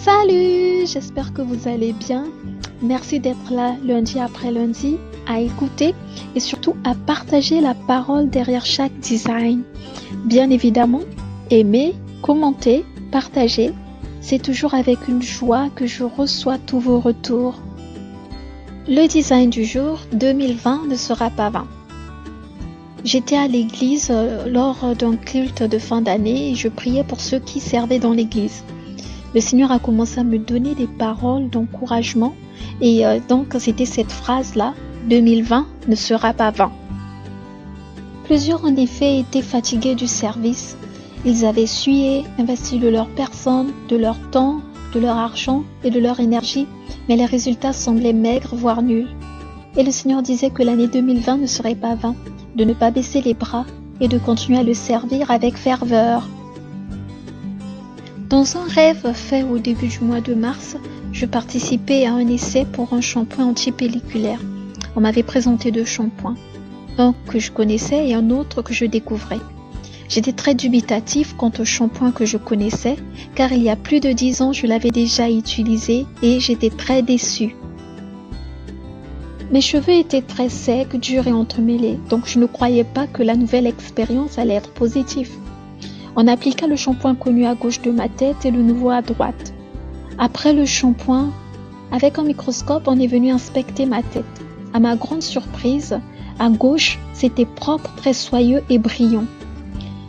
Salut, j'espère que vous allez bien. Merci d'être là lundi après lundi, à écouter et surtout à partager la parole derrière chaque design. Bien évidemment, aimer, commenter, partager, c'est toujours avec une joie que je reçois tous vos retours. Le design du jour 2020 ne sera pas vain. J'étais à l'église lors d'un culte de fin d'année et je priais pour ceux qui servaient dans l'église. Le Seigneur a commencé à me donner des paroles d'encouragement et donc c'était cette phrase-là, 2020 ne sera pas vain. Plusieurs en effet étaient fatigués du service. Ils avaient sué, investi de leur personne, de leur temps, de leur argent et de leur énergie, mais les résultats semblaient maigres, voire nuls. Et le Seigneur disait que l'année 2020 ne serait pas vain, de ne pas baisser les bras et de continuer à le servir avec ferveur. Dans un rêve fait au début du mois de mars, je participais à un essai pour un shampoing antipelliculaire. On m'avait présenté 2 shampoings, un que je connaissais et un autre que je découvrais. J'étais très dubitatif quant au shampoing que je connaissais, car il y a plus de 10 ans je l'avais déjà utilisé et j'étais très déçue. Mes cheveux étaient très secs, durs et entremêlés, donc je ne croyais pas que la nouvelle expérience allait être positive. On appliqua le shampoing connu à gauche de ma tête et le nouveau à droite. Après le shampoing, avec un microscope, on est venu inspecter ma tête. À ma grande surprise, à gauche, c'était propre, très soyeux et brillant.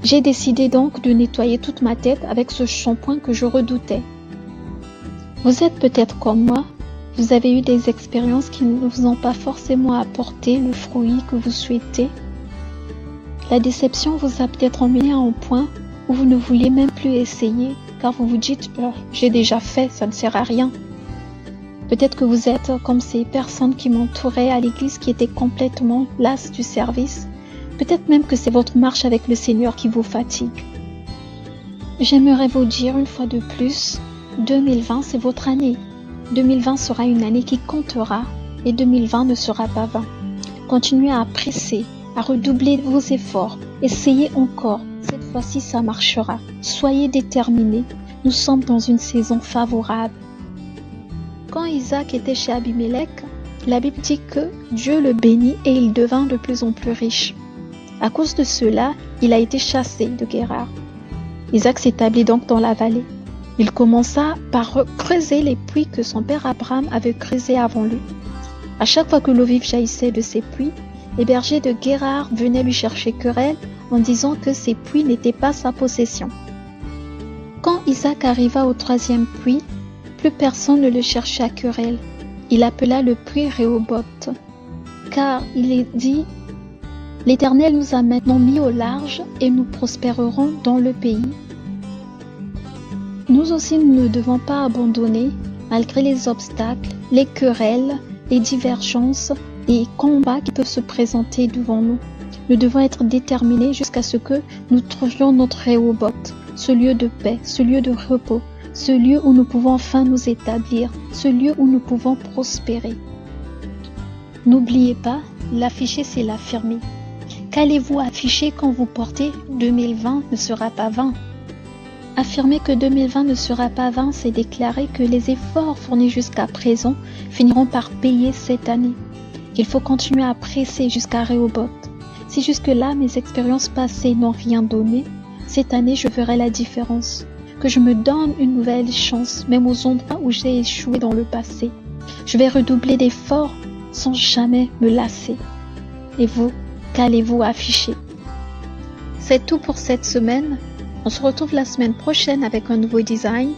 J'ai décidé donc de nettoyer toute ma tête avec ce shampoing que je redoutais. Vous êtes peut-être comme moi, vous avez eu des expériences qui ne vous ont pas forcément apporté le fruit que vous souhaitez. La déception vous a peut-être emmené à un point où vous ne vouliez même plus essayer, car vous vous dites « j'ai déjà fait, ça ne sert à rien ». Peut-être que vous êtes comme ces personnes qui m'entouraient à l'église qui étaient complètement lasses du service. Peut-être même que c'est votre marche avec le Seigneur qui vous fatigue. J'aimerais vous dire une fois de plus, 2020 c'est votre année. 2020 sera une année qui comptera et 2020 ne sera pas vain. Continuez à presser, à redoubler vos efforts. Essayez encore. Cette fois-ci, ça marchera. Soyez déterminés. Nous sommes dans une saison favorable. Quand Isaac était chez Abimelech, la Bible dit que Dieu le bénit et il devint de plus en plus riche. À cause de cela, il a été chassé de Guérar. Isaac s'établit donc dans la vallée. Il commença par creuser les puits que son père Abraham avait creusés avant lui. À chaque fois que l'eau vive jaillissait de ces puits, les bergers de Guérar venaient lui chercher querelle en disant que ces puits n'étaient pas sa possession. Quand Isaac arriva au 3e puits, plus personne ne le cherchait à querelle. Il appela le puits Rehoboth, car il est dit « L'Éternel nous a maintenant mis au large et nous prospérerons dans le pays. » Nous aussi, nous ne devons pas abandonner, malgré les obstacles, les querelles, les divergences et combats qui peuvent se présenter devant nous. Nous devons être déterminés jusqu'à ce que nous trouvions notre Rehoboth, ce lieu de paix, ce lieu de repos, ce lieu où nous pouvons enfin nous établir, ce lieu où nous pouvons prospérer. N'oubliez pas, l'afficher c'est l'affirmer. Qu'allez-vous afficher quand vous portez 2020 ne sera pas vain? Affirmer que 2020 ne sera pas vain, c'est déclarer que les efforts fournis jusqu'à présent finiront par payer cette année. Il faut continuer à presser jusqu'à Rehoboth. Si jusque-là mes expériences passées n'ont rien donné, cette année je ferai la différence. Que je me donne une nouvelle chance, même aux endroits où j'ai échoué dans le passé. Je vais redoubler d'efforts sans jamais me lasser. Et vous, qu'allez-vous afficher? C'est tout pour cette semaine. On se retrouve la semaine prochaine avec un nouveau design.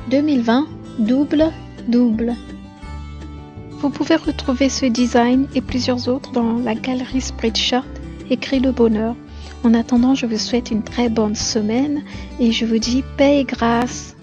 2020, double. Vous pouvez retrouver ce design et plusieurs autres dans la galerie Spreadshirt écrit le bonheur. En attendant, je vous souhaite une très bonne semaine et je vous dis paix et grâce.